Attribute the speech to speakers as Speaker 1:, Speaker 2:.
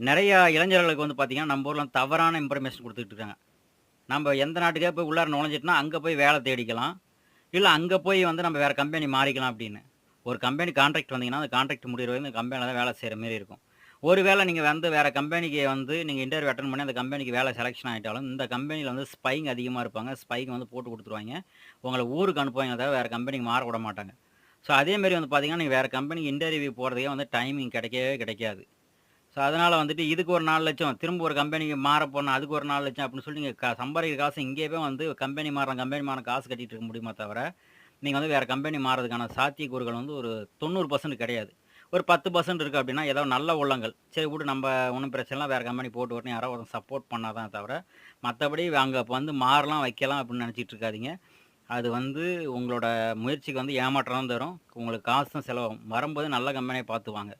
Speaker 1: நெறையா இளைஞர்களுக்கு வந்து பார்த்தீங்கன்னா, நம்ம ஊர்ல தவறான இன்ஃபர்மேஷன் குடுத்துட்டு இருக்காங்க. நம்ப எந்த நாட்டுக்கே போய் உள்ளார நுழைஞ்சிட்டோம்னா, அங்க போய் வேலை தேடிக்கலாம். இல்ல அங்க போய் வந்து நம்ம வேற கம்பெனி மாறிக்கலாம் அப்படின்னு. ஒரு கம்பெனி கான்ட்ராக்ட் வந்தீங்கன்னா, அந்த கான்ட்ராக்ட் முடியிற வரைக்கும் இந்த கம்பெனில தான் வேலை செய்ற மாரி இருக்கும். ஒரு வேள நீங்க வந்து வேற கம்பெனிக்கு வந்து நீங்க இன்டர்வியூ அட்டெண்ட் பண்ணி அந்த கம்பெனிக்கு வேலை செலக்ஷன் ஆயிட்டாலும், இந்த கம்பெனில வந்து ஸ்பைங்க அதிகமா இருப்பாங்க. ஸ்பைங்க வந்து போட்டு குடுத்துருவாய்ங்க. உங்கள ஊருக்கு அனுப்புவாய்ங்களே தவிர வேற கம்பெனிக்கு மாற விட மாட்டாங்க. ஸோ அதே மாரி வந்து பார்த்தீங்கன்னா, நீங்க வேற கம்பெனிக்கு இன்டர்வியூ போறதுக்கே வந்து டைமிங் கிடைக்கவே கிடைக்காது. ஸோ, அதனால வந்துட்டு இதுக்கு ஒரு 4,00,000 திரும்ப ஒரு கம்பெனிக்கு மாற போனா, அதுக்கு ஒரு 4,00,000 அப்படின்னு சொல்லி நீங்க சம்பாரிக்கிற காசு இங்கேயே வந்து கம்பெனி மாறுறேன் காசு கட்டிட்டு இருக்க முடியுமா தவிர, நீங்க வந்து வேற கம்பெனி மாறுறதுக்கான சாத்தியக்கூறுகள் வந்து ஒரு 90% கிடையாது. ஒரு 10% இருக்கு அப்படின்னா, ஏதோ நல்ல உள்ளங்கள். சரி விடு நம்ப ஒண்ணும் பிரச்சனை இல்ல. வேற கம்பெனி போட்டு வரட்டும் யாராவது ஒருத்தன் சப்போர்ட் பண்ணா தான் தவிர, மத்தபடி அங்க வந்து மாறலாம், வைக்கலாம் அப்படின்னு நெனச்சுட்டு இருக்காதீங்க. அது வந்து உங்களோட முயற்சிக்கு வந்து ஏமாற்றம் தான் தரும். உங்களுக்கு காசு தான் செலவாகும். வரும்போது நல்ல கம்பெனியா பார்த்து வாங்க.